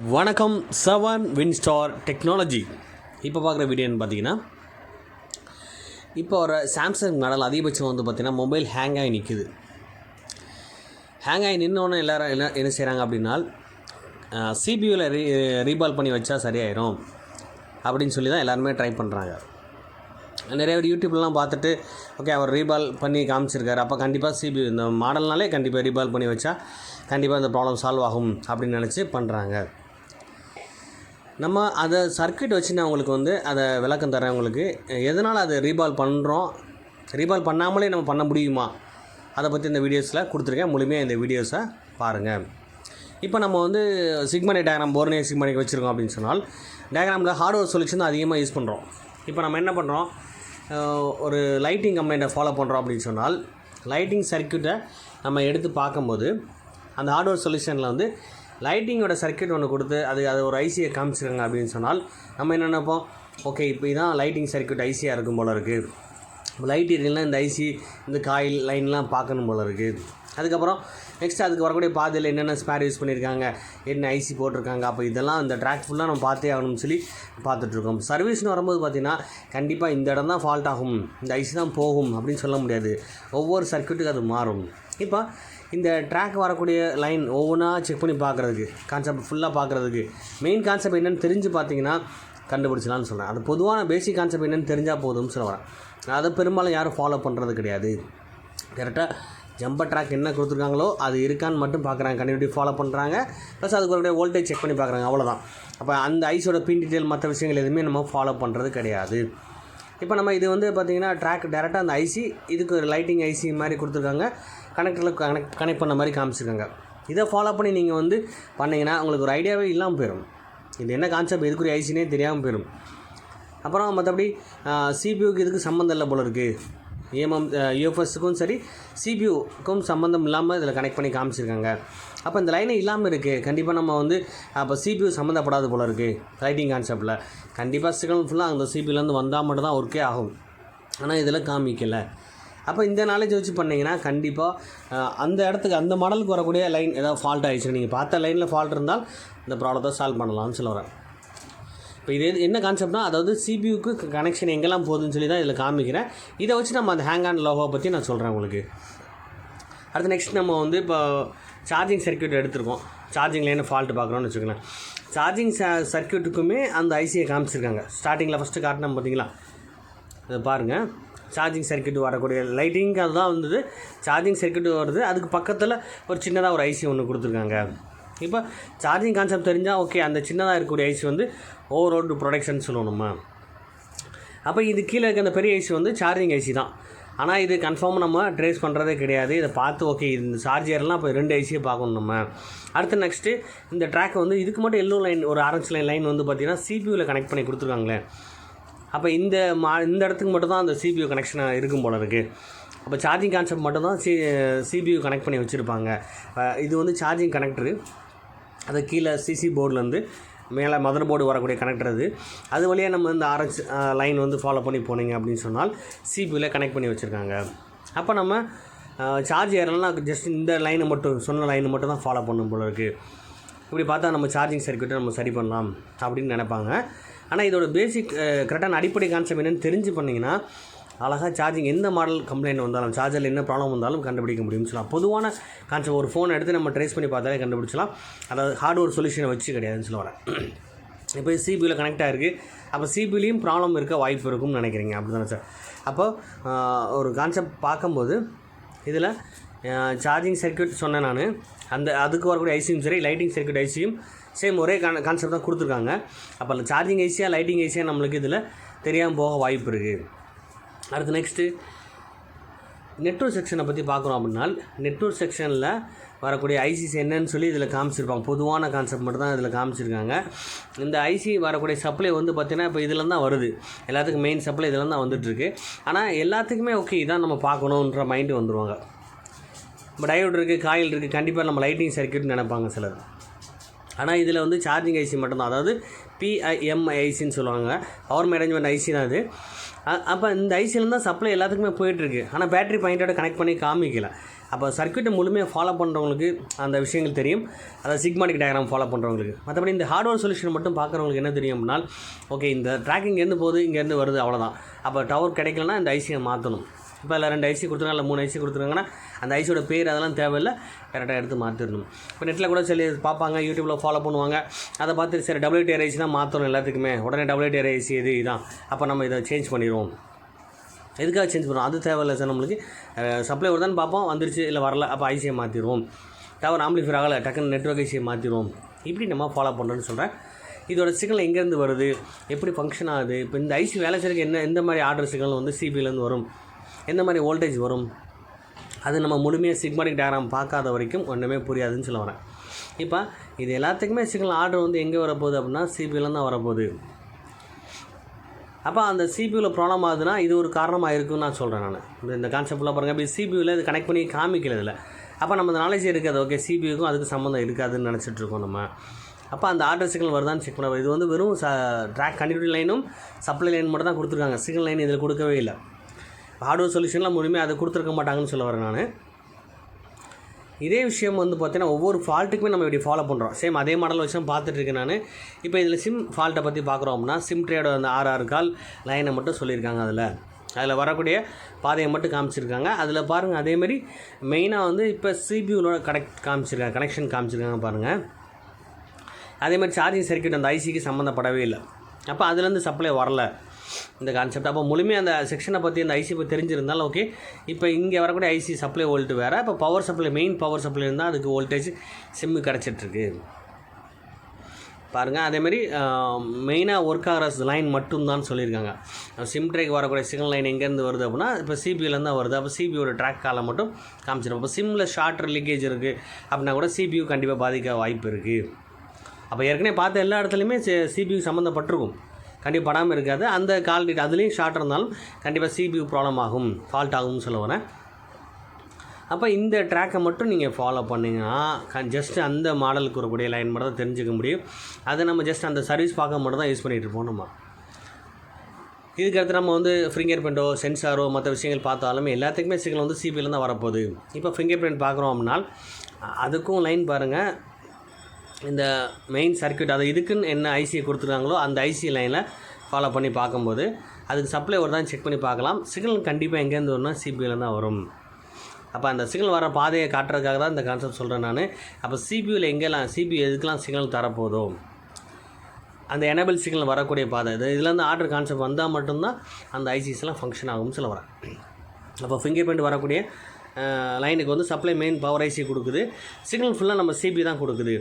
வணக்கம். Seven Winstar technology. இப்போ பார்க்குற வீடியோன்னு பார்த்தீங்கன்னா, இப்போ ஒரு சாம்சங் மாடல் அதிகபட்சம் வந்து பார்த்திங்கன்னா மொபைல் ஹேங் ஆகி நிற்குது. ஹேங் ஆகி நின்னோன்னே எல்லோரும் என்ன செய்கிறாங்க அப்படின்னா, சிபியூவில் ரீபால் பண்ணி வச்சா சரியாயிரும் அப்படின்னு சொல்லி தான் எல்லாருமே ட்ரை பண்ணுறாங்க. நிறைய பேர் யூடியூப்லாம் பார்த்துட்டு ஓகே அவர் ரீபால் பண்ணி காமிச்சிருக்காரு, அப்போ கண்டிப்பாக சிபியூ இந்த மாடல்னாலே கண்டிப்பாக ரீபால் பண்ணி வச்சா கண்டிப்பாக இந்த ப்ராப்ளம் சால்வ் ஆகும் அப்படின்னு நினச்சி பண்ணுறாங்க. நம்ம அதை சர்க்யூட் வச்சு நான் உங்களுக்கு வந்து அதை விளக்கம் தரேன். உங்களுக்கு எதனால் அதை ரீபால் பண்ணுறோம், ரீபால் பண்ணாமலே நம்ம பண்ண முடியுமா, அதை பற்றி இந்த வீடியோஸில் கொடுத்துருக்கேன். முழுமையாக இந்த வீடியோஸை பாருங்கள். இப்போ நம்ம வந்து சிக்மனி டயக்ராம் போர்னே சிக்மனிக்கு வச்சுருக்கோம் அப்படின்னு சொன்னால், டயக்ராமில் ஹார்ட்வேர் சொல்யூஷன் தான் அதிகமாக யூஸ் பண்ணுறோம். இப்போ நம்ம என்ன பண்ணுறோம், ஒரு லைட்டிங் கம்ப்ளைண்ட்டை ஃபாலோ பண்ணுறோம் அப்படின்னு சொன்னால், லைட்டிங் சர்க்யூட்டை நம்ம எடுத்து பார்க்கும்போது அந்த ஹார்ட்வேர் சொல்யூஷனில் வந்து லைட்டிங்கோட சர்க்யூட் ஒன்று கொடுத்து அது ஒரு ஐசியை காமிச்சிருக்காங்க அப்படின்னு சொன்னால், நம்ம என்ன நினைப்போம், ஓகே இப்போ இதான் லைட்டிங் சர்க்யூட் ஐசியாக இருக்கும் போல் இருக்குது, லைட் எரியலாம் இந்த ஐசி இந்த காயில் லைன்லாம் பார்க்கணும் போல் இருக்குது. அதுக்கப்புறம் நெக்ஸ்ட் அதுக்கு வரக்கூடிய பாதையில் என்னென்ன ஸ்பேர் யூஸ் பண்ணியிருக்காங்க, என்ன ஐசி போட்டிருக்காங்க, அப்போ இதெல்லாம் இந்த ட்ராக் ஃபுல்லாக நம்ம பார்த்தே ஆகணும்னு சொல்லி பார்த்துட்ருக்கோம். சர்வீஸ்னு வரும்போது பார்த்திங்கன்னா கண்டிப்பாக இந்த இடம் தான் ஃபால்ட் ஆகும், இந்த ஐசி தான் போகும் அப்படின்னு சொல்ல முடியாது. ஒவ்வொரு சர்க்யூட்டுக்கு அது மாறும். இப்போ இந்த ட்ராக் வரக்கூடிய லைன் ஒவ்வொன்றா செக் பண்ணி பார்க்குறதுக்கு, கான்செப்ட் ஃபுல்லாக பார்க்குறதுக்கு மெயின் கான்செப்ட் என்னென்னு தெரிஞ்சு பார்த்தீங்கன்னா கண்டுபிடிச்சலான்னு சொல்கிறேன். அது பொதுவான பேசிக் கான்செப்ட் என்னென்னு தெரிஞ்சால் போதும்னு சொல்ல வரேன். அதை பெரும்பாலும் யாரும் ஃபாலோ பண்ணுறது கிடையாது. கரெக்டாக ஜம்பர் ட்ராக் என்ன கொடுத்துருக்காங்களோ அது இருக்கான்னு மட்டும் பார்க்குறாங்க, கண்டிப்பாக ஃபாலோ பண்ணுறாங்க. ப்ளஸ் அதுக்கு ஒரு வோல்டேஜ் செக் பண்ணி பார்க்குறாங்க, அவ்வளோதான். அப்போ அந்த ஐஸோட பின் டீட்டெயில் மற்ற விஷயங்கள் எதுவுமே நம்ம ஃபாலோ பண்ணுறது கிடையாது. இப்போ நம்ம இது வந்து பார்த்திங்கன்னா ட்ராக் டேரெக்டாக அந்த ஐசி இதுக்கு ஒரு லைட்டிங் ஐசி மாதிரி கொடுத்துருக்காங்க, கனெக்டரில் கனெக்ட் பண்ண மாதிரி காமிச்சிருக்காங்க. இதை ஃபாலோ பண்ணி நீங்கள் வந்து பண்ணிங்கன்னா உங்களுக்கு ஒரு ஐடியாவே இல்லாமல் போயிடும். இது என்ன கான்செப்ட் எதுக்குரிய ஐசினே தெரியாமல் போயிடும். அப்புறம் மற்றபடி சிபியூக்கு இதுக்கு சம்மந்தம் இல்லை போல இருக்குது, யூஎஃப்எஸ்ஸுக்கும் சரி சிபியூக்கும் சம்மந்தம் இல்லாமல் இதில் கனெக்ட் பண்ணி காமிச்சிருக்காங்க. அப்போ இந்த லைனே இல்லாமல் இருக்குது, கண்டிப்பாக நம்ம வந்து அப்போ சிபியூ சம்மந்தப்படாது போல இருக்குது. லைட்டிங் கான்செப்டில் கண்டிப்பாக சிக்னல் ஃபுல்லாக அந்த சிபியூலேருந்து வந்தால் மட்டும் தான் ஒர்க்கே ஆகும், ஆனால் இதில் காமிக்கலை. அப்போ இந்த நாலேஜ் வச்சு பண்ணிங்கன்னா கண்டிப்பாக அந்த இடத்துக்கு அந்த மாடலுக்கு வரக்கூடிய லைன் ஏதாவது ஃபால்ட் ஆகிடுச்சு, நீங்கள் பார்த்த லைனில் ஃபால்ட் இருந்தால் இந்த ப்ராப்ளத்தை சால்வ் பண்ணலாம்னு சொல்ல வரேன். இப்போ இது என்ன கான்செப்ட்னா, அதாவது சிபியூக்கு கனெக்ஷன் எங்கெல்லாம் போகுதுன்னு சொல்லி தான் இதில் காமிக்கிறேன். இதை வச்சு நம்ம அந்த ஹேங் ஆன் லோகோவை பற்றி நான் சொல்கிறேன் உங்களுக்கு. அடுத்து நெக்ஸ்ட் நம்ம வந்து இப்போ சார்ஜிங் சர்க்யூட் எடுத்துருக்கோம், சார்ஜிங் லைனை ஃபால்ட்டு பார்க்குறோன்னு வச்சுக்கலாம். சார்ஜிங் சர்க்யூட்டுக்குமே அந்த ஐசியை காமிச்சிருக்காங்க. ஸ்டார்டிங்கில் ஃபஸ்ட்டு காட்டினோம் பார்த்தீங்களா, இதை பாருங்கள். சார்ஜிங் சர்க்யூட் வரக்கூடிய லைட்டிங்க்கு அதுதான் வந்தது, சார்ஜிங் சர்க்யூட் வருது, அதுக்கு பக்கத்தில் ஒரு சின்னதாக ஒரு ஐசி ஒன்று கொடுத்துருக்காங்க. இப்போ சார்ஜிங் கான்செப்ட் தெரிஞ்சால் ஓகே, அந்த சின்னதாக இருக்கக்கூடிய ஐசி வந்து ஓவர்லோடு ப்ரொடக்ஷன் சொல்லுவோம் நம்ம. அப்போ இது கீழே இருக்க அந்த பெரிய ஐசி வந்து சார்ஜிங் ஐசி தான், ஆனால் இது கன்ஃபார்மாக நம்ம ட்ரேஸ் பண்ணுறதே கிடையாது. இதை பார்த்து ஓகே இந்த சார்ஜர்லாம் இப்போ 2 ஐசியை பார்க்கணும் நம்ம. அடுத்து நெக்ஸ்ட்டு இந்த ட்ராக் வந்து இதுக்கு மட்டும் எல்லோ லைன் ஒரு ஆரஞ்சு லைன் வந்து பார்த்திங்கன்னா சிபியூவில் கனெக்ட் பண்ணி கொடுத்துருக்காங்களே. அப்போ இந்த இடத்துக்கு மட்டும் தான் அந்த சிபியூ கனெக்ஷனாக இருக்கும் போல இருக்குது. அப்போ சார்ஜிங் கான்செப்ட் மட்டும் தான் சிபியூ கனெக்ட் பண்ணி வச்சுருப்பாங்க. இது வந்து சார்ஜிங் கனெக்டரு, அது கீழே சிசி போர்ட்லேருந்து மேலே மதர் போர்டு வரக்கூடிய கனெக்டர் அது வழியாக நம்ம இந்த ஆரஞ்சு லைன் வந்து ஃபாலோ பண்ணி போனீங்க அப்படின்னு சொன்னால் சிபியூவில் கனெக்ட் பண்ணி வச்சுருக்காங்க. அப்போ நம்ம சார்ஜ் ஏறலாம் ஜஸ்ட் இந்த லைனை மட்டும் சொன்ன லைனை மட்டும் தான் ஃபாலோ பண்ணும் போல இருக்குது. இப்படி பார்த்தா நம்ம சார்ஜிங் சர்க்யூட்டை நம்ம சரி பண்ணலாம் அப்படின்னு நினைப்பாங்க. ஆனால் இதோட பேசிக் கரெக்டான அடிப்படை கான்செப்ட் என்னென்னு தெரிஞ்சு பண்ணிங்கன்னா அழகாக சார்ஜிங் எந்த மாடல் கம்ப்ளைண்ட் வந்தாலும், சார்ஜரில் என்ன ப்ராப்ளம் வந்தாலும் கண்டுபிடிக்க முடியும்னு சொல்லலாம். பொதுவான கான்செப்ட் ஒரு ஃபோனை எடுத்து நம்ம ட்ரேஸ் பண்ணி பார்த்தாலே கண்டுபிடிச்சலாம். அதாவது ஹார்ட்வேர் சொல்யூஷனை வச்சு கிடையாதுன்னு சொல்ல வரேன். இப்போ சிபியூவில் கனெக்ட் ஆகிருக்கு, அப்போ சிபியூலையும் ப்ராப்ளம் இருக்க வாய்ப்பு இருக்கும்னு நினைக்கிறீங்க, அப்படி தானே சார்? அப்போ ஒரு கான்செப்ட் பார்க்கும்போது இதில் சார்ஜிங் சர்க்யூட் சொன்னேன் நான், அதுக்கு வரக்கூடிய ஐசியும் சரி லைட்டிங் சர்க்யூட் ஐசியும் சேம் ஒரே கான்செப்ட் தான் கொடுத்துருக்காங்க. அப்போ சார்ஜிங் ஐசியாக லைட்டிங் ஐசியாக நம்மளுக்கு இதில் தெரியாமல் போக வாய்ப்பு இருக்குது. அடுத்து நெக்ஸ்ட்டு நெட்வொர்க் செக்ஷனை பற்றி பார்க்குறோம் அப்படின்னா, நெட்வொர்க் செக்ஷனில் வரக்கூடிய ஐசிஸ் என்னன்னு சொல்லி இதில் காமிச்சிருப்பாங்க. பொதுவான கான்செப்ட் மட்டும் தான் இதில் காமிச்சிருக்காங்க. இந்த ஐசி வரக்கூடிய சப்ளை வந்து பார்த்திங்கன்னா இப்போ இதில் தான் வருது, எல்லாத்துக்கும் மெயின் சப்ளை இதில் தான் வந்துட்டுருக்கு. ஆனால் எல்லாத்துக்குமே ஓகே இதான் நம்ம பார்க்கணுன்ற மைண்டு வந்துடுவாங்க. இப்போ டயோடு இருக்குது, காயில் இருக்குது, கண்டிப்பாக நம்ம லைட்டிங் சர்க்யூட்னு நினைப்பாங்க சிலர். ஆனால் இதில் வந்து சார்ஜிங் ஐசி மட்டும்தான், அதாவது பிஐஎம்ஐசின்னு சொல்லுவாங்க, பவர் மேனேஜ்மெண்ட் ஐசி தான் அது. அப்போ இந்த ஐசிலேருந்து தான் சப்ளை எல்லாத்துக்குமே போயிட்டுருக்கு. ஆனால் பேட்டரி பாயிண்டோட கனெக்ட் பண்ணி காமிக்கல. அப்போ சர்க்யூட்டை முழுமையாக ஃபாலோ பண்ணுறவங்களுக்கு அந்த விஷயங்கள் தெரியும், அதாவது சிக்மாட்டிக் டயக்ராம் ஃபாலோ பண்ணுறவங்களுக்கு. மற்றபடி இந்த ஹார்ட்வேர் சொல்யூஷன் மட்டும் பார்க்குறவங்களுக்கு என்ன தெரியும் அப்படின்னா, ஓகே இந்த ட்ராக்கிங் இங்கேருந்து போகுது, இங்கேருந்து வருது, அவ்வளோதான். அப்போ டவர் கிடைக்கலன்னா இந்த ஐசியை மாற்றணும். இப்போ இல்லை 2 ஐசி கொடுத்துருக்காங்க, இல்லை 3 ஐசி கொடுத்துருக்காங்கன்னா அந்த ஐசியோட பேர் அதெல்லாம் தேவையில்லை, கரெக்டாக எடுத்து மாற்றிடணும். இப்போ நெட்டில் கூட சொல்லி பார்ப்பாங்க, யூடியூப்பில் ஃபாலோ பண்ணுவாங்க, அதை பார்த்து சரி WTR ஐசி தான் மாற்றணும் எல்லாத்துக்குமே, உடனே WTR ஐசி இது இதான், அப்போ நம்ம இதை சேஞ்ச் பண்ணிடுவோம். எதுக்காக சேஞ்ச் பண்ணுவோம்? அது தேவையில்லை சார், நம்மளுக்கு சப்ளை வருதான்னு பார்ப்போம், வந்துருச்சு இல்லை வரல, அப்போ ஐசியை மாற்றிடுவோம். டவர் ஆம்பிளிஃபைர் ஆகலை, டக்குன்னு நெட்வொர்க் ஐசியை மாற்றிடுவோம். இப்படி நம்ம ஃபாலோ பண்ணுறோன்னு சொல்கிறேன். இதோட சிக்னல் எங்கேருந்து வருது, எப்படி ஃபங்க்ஷன் ஆகுது, இப்போ இந்த ஐசி வேலை செய்யறதுக்கு எந்த மாதிரி ஆர்டர் சிக்னல் வந்து சிபிலேருந்து வரும், எந்த மாதிரி வோல்டேஜ் வரும், அது நம்ம முழுமையாக சிக்மாட்டிக் டயக்ராம் பார்க்காத வரைக்கும் ஒன்றுமே புரியாதுன்னு சொல்ல வரேன். இப்போ இது எல்லாத்துக்குமே சிக்னல் ஆர்டர் வந்து எங்கே வரப்போகுது அப்படின்னா சிபிலேருந்து தான் வரப்போகுது. அப்போ அந்த சிபியூவில் ப்ராப்ளம் ஆகுதுன்னா இது ஒரு காரணமாக இருக்குதுன்னு நான் சொல்கிறேன். நான் இந்த கான்செப்ட்லாம் பாருங்கள், இப்போ சிபியூவில் இது கனெக்ட் பண்ணி காமிக்கல இதில். அப்போ நம்ம அந்த நாலேஜ் இருக்காது, ஓகே சிபியூக்கும் அதுக்கு சம்மந்தம் இருக்காதுன்னு நினச்சிட்ருக்கோம் நம்ம. அப்போ அந்த ஆர்டர் சிக்னல் வருதான்னு செக் பண்ண, இது வந்து வெறும் ட்ராக் கண்டினியூட்டி லைனும் சப்ளை லைன் மட்டும் தான் கொடுத்துருக்காங்க, சிக்னல் லைன் இதில் கொடுக்கவே இல்லை. ஹார்ட்வேர் சொல்யூஷன்லாம் முழுமையாக அதை கொடுத்துருக்க மாட்டாங்கன்னு சொல்ல வரேன் நான். இதே விஷயம் வந்து பார்த்தீங்கன்னா ஒவ்வொரு ஃபால்ட்டுக்குமே நம்ம இப்படி ஃபாலோ பண்ணுறோம். சேம் அதே மாடல் வச்சு தான் பார்த்துட்ருக்கேன் நான். இப்போ இதில் சிம் ஃபால்ட்டை பற்றி பார்க்குறோம் அப்படின்னா சிம் ட்ரேயோட அந்த 6 கால் லைனை மட்டும் சொல்லியிருக்காங்க. அதில் வரக்கூடிய பாதையை மட்டும் காமிச்சிருக்காங்க. அதில் பாருங்கள், அதேமாதிரி மெயினாக வந்து இப்போ சிபியூனோட கனெக்ஷன் காமிச்சிருக்காங்க பாருங்கள். அதேமாதிரி சார்ஜிங் சர்க்யூட் அந்த ஐசிக்கு சம்மந்தப்படவே இல்லை. அப்போ அதுலேருந்து சப்ளை வரல இந்த கான்செப்ட். அப்போ முழுமையாக அந்த செக்ஷனை பற்றி அந்த ஐசி பற்றி தெரிஞ்சிருந்தாலும் ஓகே. இப்போ இங்கே வரக்கூடிய ஐசி சப்ளை வோல்ட் வேறு, இப்போ power supply main power supply இருந்தால் அதுக்கு வோல்டேஜ் சிம்மு கிடச்சிட்ருக்கு பாருங்கள். அதேமாதிரி மெயினாக ஒர்க் ஆகிற லைன் மட்டும்தான் சொல்லியிருக்காங்க. சிம் ட்ரேக்கு வரக்கூடிய சிக்னல் லைன் எங்கேருந்து வருது அப்படின்னா இப்போ சிபியூலேருந்து தான் வருது. அப்போ சிபியோட ட்ராக் காலை மட்டும் காமிச்சிடும். இப்போ சிம்மில் ஷார்ட்டர் லீக்கேஜ் இருக்குது அப்படின்னா கூட சிபியூ கண்டிப்பாக பாதிக்க வாய்ப்பு இருக்குது. அப்போ ஏற்கனவே பார்த்த எல்லா இடத்துலையுமே சிபியூ சம்மந்தப்பட்டிருக்கும், கண்டிப்பாக படாமல் இருக்காது. அந்த கால் டேட் அதுலேயும் ஷார்ட் இருந்தாலும் கண்டிப்பாக சிபியூ ப்ராப்ளம் ஆகும், ஃபால்ட் ஆகும்னு சொல்ல வரேன். அப்போ இந்த ட்ராக்கை மட்டும் நீங்கள் ஃபாலோ பண்ணிங்கன்னா ஜஸ்ட்டு அந்த மாடலுக்கு வரக்கூடிய லைன் மட்டும் தான் தெரிஞ்சுக்க முடியும். அதை நம்ம ஜஸ்ட் அந்த சர்வீஸ் பார்க்க மட்டும் தான் யூஸ் பண்ணிகிட்டு இருப்போம் நம்ம. இதுக்கடுத்து நம்ம வந்து ஃபிங்கர் பிரிண்ட்டோ சென்சாரோ மற்ற விஷயங்கள் பார்த்தாலுமே எல்லாத்துக்குமே சிக்னல் வந்து சிபியில் தான் வரப்போகுது. இப்போ ஃபிங்கர் பிரிண்ட் பார்க்குறோம் அப்படின்னா அதுக்கும் லைன் பாருங்கள், இந்த மெயின் சர்க்யூட் அதை இதுக்குன்னு என்ன ஐசியை கொடுத்துருக்காங்களோ அந்த ஐசி லைனில் ஃபாலோ பண்ணி பார்க்கும்போது அதுக்கு சப்ளை வருதான்னு செக் பண்ணி பார்க்கலாம். சிக்னல் கண்டிப்பாக எங்கேருந்து வரும்னா சிபியூவில் தான் வரும். அப்போ அந்த சிக்னல் வர பாதையை காட்டுறதுக்காக தான் இந்த கான்செப்ட் சொல்கிறேன் நான். அப்போ சிபியூவில் எங்கெல்லாம் சிபியூ எதுக்கெல்லாம் சிக்னல் தரப்போதோ அந்த எனேபிள் சிக்னல் வரக்கூடிய பாதை இதுலேருந்து ஆர்டர் கான்செப்ட் வந்தால் மட்டும்தான் அந்த ஐசிஸ்லாம் ஃபங்க்ஷன் ஆகும்னு சொல்ல வரேன். அப்போ ஃபிங்கர் பிரிண்ட் வரக்கூடிய லைனுக்கு வந்து சப்ளை மெயின் பவர் ஐசி கொடுக்குது, சிக்னல் ஃபுல்லாக நம்ம சிபி தான் கொடுக்குது.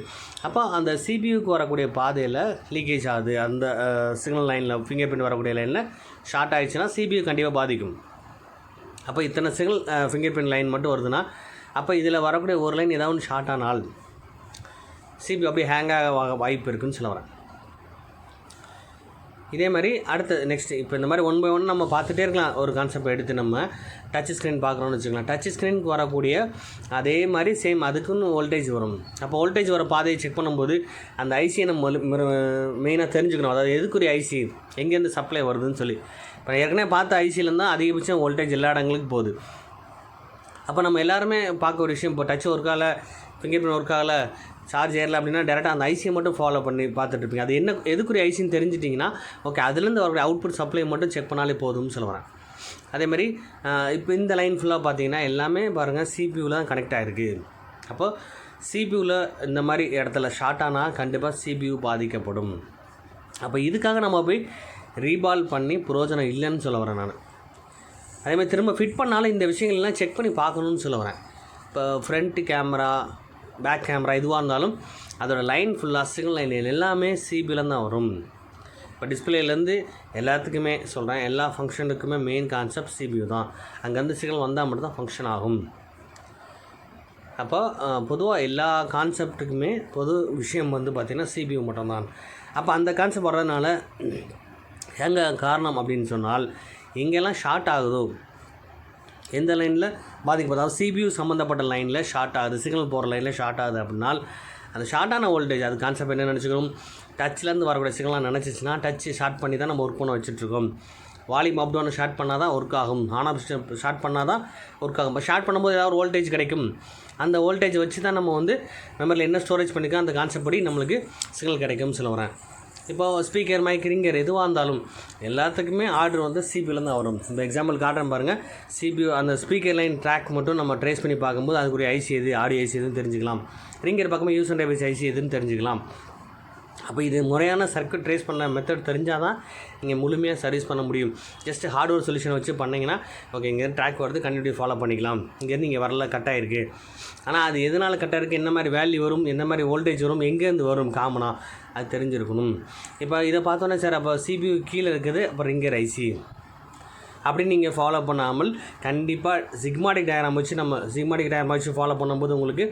அப்போ அந்த சிபியூக்கு வரக்கூடிய பாதையில் லீக்கேஜ் ஆகுது, அந்த சிக்னல் லைனில் ஃபிங்கர் பிரிண்ட் வரக்கூடிய லைனில் ஷார்ட் ஆகிடுச்சுன்னா சிபியூ கண்டிப்பாக பாதிக்கும். அப்போ இத்தனை சிக்னல் ஃபிங்கர் பிரிண்ட் லைன் மட்டும் வருதுன்னா அப்போ இதில் வரக்கூடிய ஒரு லைன் ஏதாவது ஒன்று ஷார்ட் ஆனால் சிபியூ அப்படியே ஹேங் ஆக வாய்ப்பு இருக்குதுன்னு சொல்ல வரேன். இதே மாதிரி அடுத்து நெக்ஸ்ட்டு இப்போ இந்த மாதிரி 1 by 1 நம்ம பார்த்துட்டே இருக்கலாம். ஒரு கான்செப்ட் எடுத்து நம்ம டச் ஸ்க்ரீன் பார்க்குறோன்னு வச்சுக்கலாம். டச் ஸ்க்ரீனுக்கு வரக்கூடிய அதே மாதிரி சேம் அதுக்குன்னு வோல்டேஜ் வரும். அப்போ வோல்டேஜ் வர பாதையை செக் பண்ணும்போது அந்த ஐசியை நம்ம மெயினாக தெரிஞ்சுக்கணும், அதாவது எதுக்குரிய ஐசி எங்கேருந்து சப்ளை வருதுன்னு சொல்லி. இப்போ ஏற்கனவே பார்த்த ஐசியிலேருந்து தான் அதிகபட்சம் வோல்டேஜ் எல்லா இடங்களுக்கு போகுது. அப்போ நம்ம எல்லாருமே பார்க்க ஒரு விஷயம், இப்போ டச் ஒர்க் ஆகலை, ஃபிங்கர் பிரிண்ட் ஒர்க் ஆகலை, சார்ஜ் ஏறல அப்படின்னா டேரெக்டாக அந்த ஐசியை மட்டும் ஃபாலோ பண்ணி பார்த்துட்ருப்பீங்க. அது என்ன எதுக்குரிய ஐசின்னு தெரிஞ்சிட்டிங்கன்னா ஓகே அதுலேருந்து வரக்கூடிய அவுட்புட் சப்ளை மட்டும் செக் பண்ணாலே போதும்னு சொல்ல வரேன். அதேமாதிரி இப்போ இந்த லைன் ஃபுல்லாக பார்த்தீங்கன்னா எல்லாமே பாருங்கள் சிபியூவில் தான் கனெக்ட் ஆகிருக்கு. அப்போது சிபியூவில் இந்த மாதிரி இடத்துல ஷார்ட் ஆனால் கண்டிப்பாக சிபியூ பாதிக்கப்படும். அப்போ இதுக்காக நம்ம போய் ரீபால் பண்ணி பிரயோஜனம் இல்லைன்னு சொல்ல வரேன் நான். அதேமாதிரி திரும்ப ஃபிட் பண்ணாலும் இந்த விஷயங்கள்லாம் செக் பண்ணி பார்க்கணுன்னு சொல்ல வரேன். இப்போ ஃப்ரண்ட் கேமரா பேக் கேமரா எதுவாக இருந்தாலும் அதோடய லைன் ஃபுல்லாக சிக்னல் லைன் எல்லாமே சிபியில் தான் வரும். இப்போ டிஸ்பிளேலேருந்து எல்லாத்துக்குமே சொல்கிறேன், எல்லா ஃபங்க்ஷனுக்குமே மெயின் கான்செப்ட் சிபியூ தான். அங்கேருந்து சிக்னல் வந்தால் மட்டும் தான் ஃபங்க்ஷன் ஆகும். அப்போ பொதுவாக எல்லா கான்செப்ட்டுக்குமே பொது விஷயம் வந்து பார்த்திங்கன்னா சிபியூ மட்டும்தான். அப்போ அந்த கான்செப்ட் வர்றதுனால எங்கே காரணம் அப்படின்னு சொன்னால் எங்கெல்லாம் ஷார்ட் ஆகுதோ எந்த லைனில் பாதிக்கப்படும், அதாவது சிபியூ சம்மந்தப்பட்ட லைனில் ஷார்ட் ஆகுது, சிக்னல் போகிற லைனில் ஷார்ட் ஆகுது அப்படின்னால் அந்த ஷார்ட்டான வோல்டேஜ் அது கான்செப்ட் என்ன நினச்சிக்கணும், டச்லேருந்து வரக்கூடிய சிக்னலாம் நினச்சிச்சின்னா டச் ஷார்ட் பண்ணி தான் நம்ம ஒர்க் பண்ண வச்சுட்ருக்கோம். வால்யூம் அப் டவுன் ஷார்ட் பண்ணால் தான் ஒர்க் ஆகும், ஆன் ஆஃப் ஷார்ட் பண்ணால் தான் ஒர்க் ஆகும். இப்போ ஷார்ட் பண்ணும்போது ஏதாவது ஒரு வோல்டேஜ் கிடைக்கும், அந்த வோல்டேஜ் வச்சு தான் நம்ம வந்து மெமரியில் என்ன ஸ்டோரேஜ் பண்ணிக்கோ அந்த கான்செப்ட் படி நம்மளுக்கு சிக்னல் கிடைக்கும்னு சொல்ல வரேன். இப்போ ஸ்பீக்கர், மைக், ரிங்கர் எதுவாக இருந்தாலும் எல்லாத்துக்குமே ஆர்டர் வந்து சிபியூலேருந்து தான் வரும். இப்போ எக்ஸாம்பிள் காட்டுறேன் பாருங்கள். சிபியூ அந்த ஸ்பீக்கர் லைன் ட்ராக் மட்டும் நம்ம ட்ரேஸ் பண்ணி பார்க்கும்போது அதுக்குரிய ஐசி எது, ஆடியோ ஐசி எதுன்னு தெரிஞ்சுக்கலாம். ரிங்கர் பார்க்கும்போது யூஸ் அண்ட் டிவைஸ் ஐசி எதுன்னு தெரிஞ்சுக்கலாம். அப்போ இது முறையான சர்க்யூட் ட்ரேஸ் பண்ண மெத்தட் தெரிஞ்சால் தான் நீங்கள் முழுமையாக சர்வீஸ் பண்ண முடியும். ஜஸ்ட்டு ஹார்ட்வேர் சொல்யூஷன் வச்சு பண்ணிங்கன்னா ஓகே இங்கேருந்து ட்ராக் வருது கண்டினியூ ஃபாலோ பண்ணிக்கலாம், இங்கேருந்து இங்கே வரல கட் ஆகிருக்கு. ஆனால் அது எதனால் கட் ஆகிருக்கு, என்ன மாதிரி வேல்யூ வரும், என்ன மாதிரி வோல்டேஜ் வரும், எங்கேருந்து வரும் காமனாக அது தெரிஞ்சிருக்கணும். இப்போ இதை பார்த்தோன்னே சார் அப்போ சிபியூ கீழே இருக்குது அப்புறம் ரிங்கர் ஐசி அப்படின்னு நீங்கள் ஃபாலோ பண்ணாமல் கண்டிப்பாக சிக்மாடிக் டயக்ராம் வச்சு ஃபாலோ பண்ணும்போது உங்களுக்கு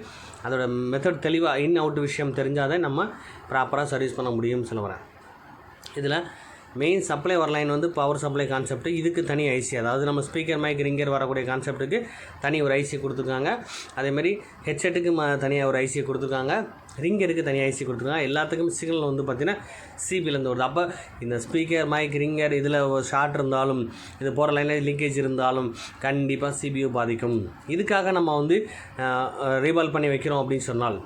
அதோட மெத்தட் தெளிவாக இன் அவுட் விஷயம் தெரிஞ்சால் தான் நம்ம ப்ராப்பராக சர்வீஸ் பண்ண முடியும்னு சொல்ல வரேன். இதில் மெயின் சப்ளை வர லைன் வந்து பவர் சப்ளை கான்செப்ட், இதுக்கு தனி ஐசி, அதாவது நம்ம ஸ்பீக்கர், மைக், ரிங்கர் வரக்கூடிய கான்செப்ட்டுக்கு தனி ஒரு ஐசி கொடுத்துருக்காங்க. அதேமாதிரி ஹெட்செட்டுக்கு தனியாக ஒரு ஐசி கொடுத்துருக்காங்க, ரிங்கருக்கு தனியாக ஐசி கொடுத்துருக்காங்க. எல்லாத்துக்கும் சிக்னல் வந்து பார்த்திங்கன்னா சிபிலேருந்து வருது. அப்போ இந்த ஸ்பீக்கர், மைக், ரிங்கர் இதில் ஷார்ட் இருந்தாலும் இது போகிற லைனில் லீக்கேஜ் இருந்தாலும் கண்டிப்பாக சிபியூ பாதிக்கும். இதுக்காக நம்ம வந்து ரீபால் பண்ணி வைக்கிறோம் அப்படின்னு சொன்னால்,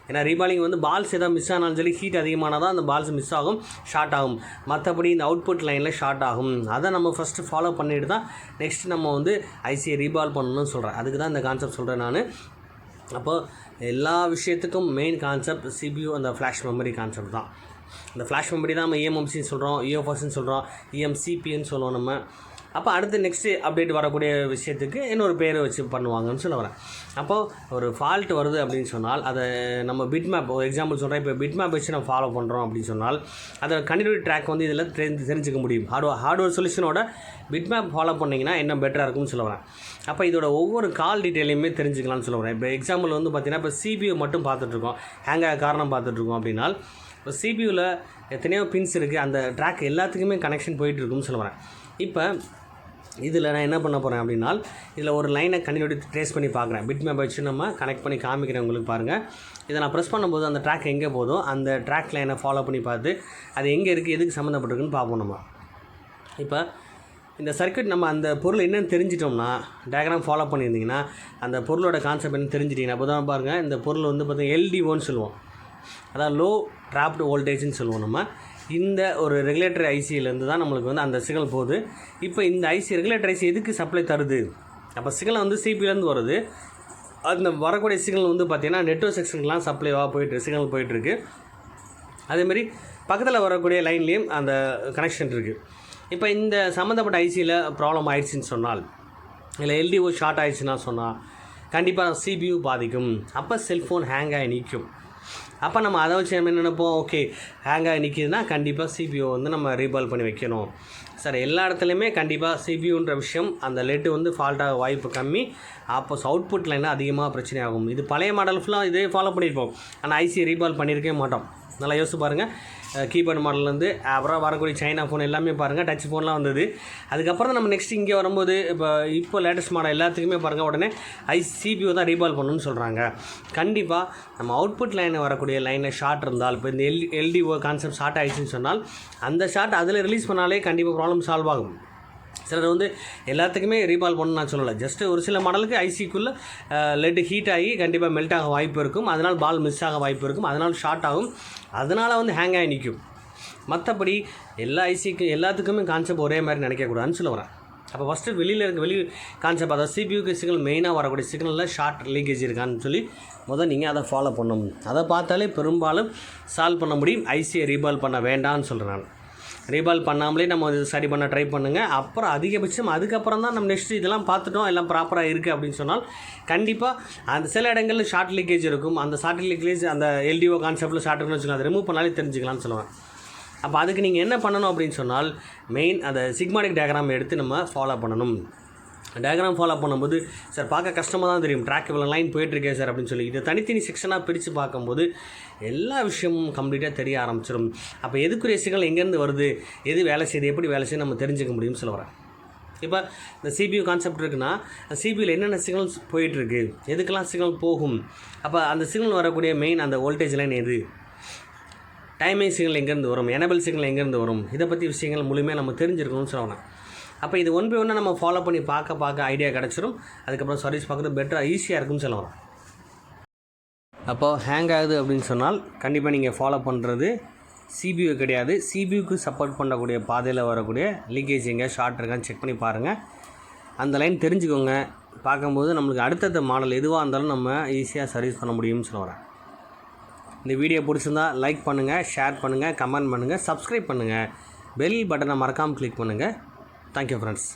ஏன்னா ரீபாலிங் வந்து பால்ஸ் எதாவது மிஸ் ஆனாலும் சரி ஹீட் அதிகமானால் தான் அந்த பால்ஸ் மிஸ் ஆகும், ஷார்ட் ஆகும். மற்றபடி இந்த அவுட்புட் லைனில் ஷார்ட் ஆகும். அதை நம்ம ஃபஸ்ட்டு ஃபாலோ பண்ணிட்டு தான் நெக்ஸ்ட் நம்ம வந்து ஐசியை ரீபால் பண்ணணும்னு சொல்கிறேன். அதுக்கு தான் இந்த கான்செப்ட் சொல்கிறேன் நான். அப்போது எல்லா விஷயத்துக்கும் மெயின் கான்செப்ட் சிபியூ அந்த ஃப்ளாஷ் மெமரி கான்செப்ட் தான். இந்த ஃப்ளாஷ் மெமரி தான் நம்ம இஎம்எம்சின்னு சொல்கிறோம், இஎஃப்எஸ்ன்னு சொல்கிறோம், இஎம்சிபின்னு சொல்லுவோம் நம்ம. அப்போ அடுத்து நெக்ஸ்ட்டு அப்டேட் வரக்கூடிய விஷயத்துக்கு இன்னொரு பேர் வச்சு பண்ணுவாங்கன்னு சொல்ல வரேன். அப்போது ஒரு ஃபால்ட் வருது அப்படின்னு சொன்னால் அதை நம்ம பிட் மேப், ஒரு எக்ஸாம்பிள் சொல்கிறேன், இப்போ பிட் மேப் வச்சு நம்ம ஃபாலோ பண்ணுறோம் அப்படின்னு சொன்னால் அதோட கண்டினியூட்டி ட்ராக் வந்து இதில் தெரிஞ்சுக்க முடியும். ஹார்ட்வேர் சொல்யூஷனோட பிட் மேப் ஃபாலோ பண்ணிங்கன்னா என்ன பெட்டராக இருக்கும்னு சொல்ல வரேன். அப்போ இதோட ஒவ்வொரு கால் டீட்டெயிலையுமே தெரிஞ்சுக்கலாம்னு சொல்ல வரேன். இப்போ எக்ஸாம்பிள் வந்து பார்த்திங்கன்னா இப்போ சிபியூ மட்டும் பார்த்துட்ருக்கோம், ஹேங் ஆக காரணம் பார்த்துட்ருக்கோம் அப்படின்னா இப்போ சிபியூவில் எத்தனையோ பின்ஸ் இருக்குது, அந்த ட்ராக் எல்லாத்துக்குமே கனெக்ஷன் போயிட்டுருக்குன்னு சொல்ல வரேன். இப்போ இதில் நான் என்ன பண்ண போகிறேன் அப்படின்னா இதில் ஒரு லைனை கண்டினியூட்டி ட்ரேஸ் பண்ணி பார்க்குறேன். பிட் மேப் வச்சு நம்ம கனெக்ட் பண்ணி காமிக்கிறேன் உங்களுக்கு பாருங்கள். இதை நான் ப்ரெஸ் பண்ணும்போது அந்த ட்ராக் எங்கே போதோ அந்த ட்ராக் லைனை ஃபாலோ பண்ணி பார்த்து அது எங்கே இருக்குது, எதுக்கு சம்மந்தப்பட்டிருக்குன்னு பார்ப்போம் நம்ம. இப்போ இந்த சர்க்யூட் நம்ம அந்த பொருள் என்னென்னு தெரிஞ்சிட்டோம்னா டயக்ராம் ஃபாலோ பண்ணியிருந்தீங்கன்னா அந்த பொருளோட கான்செப்ட் என்ன தெரிஞ்சிட்டிங்கன்னா அப்போ தான் பாருங்கள் இந்த பொருள் வந்து பார்த்திங்கன்னா எல்டிஓன்னு சொல்லுவோம், அதாவது லோ ட்ராப்டு வோல்டேஜ்னு சொல்லுவோம் நம்ம. இந்த ஒரு ரெகுலேட்டர் ஐசியிலேருந்து தான் நம்மளுக்கு வந்து அந்த சிக்னல் போகுது. இப்போ இந்த ஐசி ரெகுலேட்டர் ஐசி எதுக்கு சப்ளை தருது, அப்போ சிக்னல் வந்து சிபிலேருந்து வருது. அந்த வரக்கூடிய சிக்னல் வந்து பார்த்திங்கன்னா நெட்வொர்க் செக்ஷனுக்குலாம் சப்ளைவாக சிக்னல் போயிட்டுருக்கு. அதேமாதிரி பக்கத்தில் வரக்கூடிய லைன்லேயும் அந்த கனெக்ஷன் இருக்குது. இப்போ இந்த சம்மந்தப்பட்ட ஐசியில் ப்ராப்ளம் ஆயிடுச்சுன்னு சொன்னால், இல்லை எல்டிஓ ஷார்ட் ஆயிடுச்சுன்னா சொன்னால் கண்டிப்பாக சிபியூ பாதிக்கும். அப்போ செல்ஃபோன் ஹேங் ஆகி நிற்கும். அப்போ நம்ம அதை வச்சு நம்ம என்ன நினைப்போம், ஓகே ஹேங் ஆகி நிற்கிதுன்னா கண்டிப்பாக சிபியூ வந்து நம்ம ரீபால் பண்ணி வைக்கணும். சார் எல்லா இடத்துலையுமே கண்டிப்பாக சிபியூன்ற விஷயம் அந்த லெட்டு வந்து ஃபால்ட்டாக வாய்ப்பு கம்மி. அப்போ அவுட்புட் லைனில் அதிகமாக பிரச்சனை ஆகும். இது பழைய மாடல் ஃபுல்லாக இதே ஃபாலோ பண்ணியிருப்போம், ஆனால் ஐசி ரீபால் பண்ணியிருக்கவே மாட்டோம். நல்லா யோசிச்சு பாருங்கள். கீபேட் மாடல்லேருந்து அப்புறம் வரக்கூடிய சைனா ஃபோன் எல்லாமே பாருங்கள், டச் ஃபோன்லாம் வந்தது. அதுக்கப்புறம் நம்ம நெக்ஸ்ட் இங்கே வரும்போது இப்போ லேட்டஸ்ட் மாடல் எல்லாத்துக்குமே பாருங்கள் உடனே சிபியூ தான் ரீபால் பண்ணணும்னு சொல்கிறாங்க. கண்டிப்பாக நம்ம அவுட்புட் லைனில் வரக்கூடிய லைனில் ஷார்ட் இருந்தால், இப்போ இந்த எல்டிஓ கான்செப்ட் ஷார்ட் ஆகிடுச்சுன்னு சொன்னால் அந்த ஷார்ட் அதில் ரிலீஸ் பண்ணாலே கண்டிப்பாக ப்ராப்ளம் சால்வ் ஆகும். சிலர் வந்து எல்லாத்துக்குமே ரீபால் பண்ணணும்னு நான் சொல்லலை, ஜஸ்ட்டு ஒரு சில மாடலுக்கு ஐசிக்குள்ளே லெட்டு ஹீட் ஆகி கண்டிப்பாக மெல்ட் ஆக வாய்ப்பு இருக்கும், அதனால் பால் மிஸ் ஆக வாய்ப்பு இருக்கும், அதனால் ஷார்ட் ஆகும், அதனால் வந்து ஹேங் ஆகி நிற்கும். மற்றபடி எல்லா எல்லாத்துக்குமே கான்செப்ட் ஒரே மாதிரி நினைக்கக்கூடாதுன்னு சொல்ல வரேன். அப்போ ஃபஸ்ட்டு வெளி கான்செப்ட், அதாவது சிபியூக்கு சிக்னல் மெயினாக வரக்கூடிய சிக்னலில் ஷார்ட் லீக்கேஜ் இருக்கான்னு சொல்லி நீங்கள் அதை ஃபாலோ பண்ணணும். அதை பார்த்தாலே பெரும்பாலும் சால்வ் பண்ண முடியும். ஐசியை ரீபால் பண்ண வேண்டாம்னு சொல்கிறேன் நான். ரீபால் பண்ணாமலே நம்ம இது சரி பண்ண ட்ரை பண்ணுங்கள். அப்புறம் அதிகபட்சம் அதுக்கப்புறம் தான் நம்ம நெக்ஸ்ட்டு இதெல்லாம் பார்த்துட்டோம் எல்லாம் ப்ராப்பராக இருக்குது அப்படின்னு சொன்னால் கண்டிப்பாக அந்த சில இடங்களில் ஷார்ட் லீக்கேஜ் இருக்கும். அந்த ஷார்ட் லீக்கேஜ் அந்த எல்டிஓ கான்செப்ட்டில் ஷார்ட் இருக்குன்னு வச்சுக்கலாம், அதை ரிமூவ் பண்ணாலே தெரிஞ்சுக்கலாம்னு சொல்லுவேன். அப்போ அதுக்கு நீங்கள் என்ன பண்ணணும் அப்படின்னு சொன்னால் மெயின் அந்த சிக்மாடிக் டயக்ராம் எடுத்து நம்ம ஃபாலோ பண்ணணும். டயக்ராம் ஃபாலோ பண்ணும்போது சார் பார்க்க கஷ்டமாக தான் தெரியும், ட்ராக் இவ்வளோ லைன் போயிட்டுருக்கேன் சார் அப்படின்னு சொல்லி இதை தனித்தனி செக்ஷனாக பிரித்து பார்க்கும்போது எல்லா விஷயமும் கம்ப்ளீட்டாக தெரிய ஆரம்பிச்சிடும். அப்போ எதுக்குரிய சிக்னல் எங்கேருந்து வருது, எது வேலை செய்யுது, எப்படி வேலை செய்யுது நம்ம தெரிஞ்சுக்க முடியும்னு சொல்ல வரேன். இப்போ இந்த சிபியூ கான்செப்ட் இருக்குன்னா சிபியூவில் என்னென்ன சிக்னல்ஸ் போயிட்டுருக்கு, எதுக்கெல்லாம் சிக்னல் போகும், அப்போ அந்த சிக்னல் வரக்கூடிய மெயின் அந்த வோல்டேஜ் லைன் எது, டைமிங் சிக்னல் எங்கேருந்து வரும், எனபிள் சிக்னல் எங்கேருந்து வரும், இதை பற்றி விஷயங்கள் முழுமையாக நம்ம தெரிஞ்சிருக்கணும்னு சொல்லலாம். அப்போ இது ஒன் பை ஒன்று நம்ம ஃபாலோ பண்ணி பார்க்க ஐடியா கிடச்சிரும். அதுக்கப்புறம் சர்வீஸ் பார்க்குறது பெட்டராக ஈஸியாக இருக்கும்னு சொல்லலாம். அப்போது ஹேங் ஆகுது அப்படின்னு சொன்னால் கண்டிப்பாக நீங்கள் ஃபாலோ பண்ணுறது CPU கிடையாது. CPUக்கு சப்போர்ட் பண்ணக்கூடிய பாதையில் வரக்கூடிய லீக்கேஜ் எங்கே ஷார்ட் இருக்கான்னு செக் பண்ணி பாருங்கள். அந்த லைன் தெரிஞ்சுக்கோங்க. பார்க்கும்போது நம்மளுக்கு அடுத்தடுத்த மாடல் எதுவாக இருந்தாலும் நம்ம ஈஸியாக சர்வீஸ் பண்ண முடியும்னு சொல்ல வரேன். இந்த வீடியோ பிடிச்சிருந்தா லைக் பண்ணுங்கள், ஷேர் பண்ணுங்கள், கமெண்ட் பண்ணுங்கள், சப்ஸ்கிரைப் பண்ணுங்கள், பெல் பட்டனை மறக்காமல் கிளிக் பண்ணுங்கள். Thank you friends.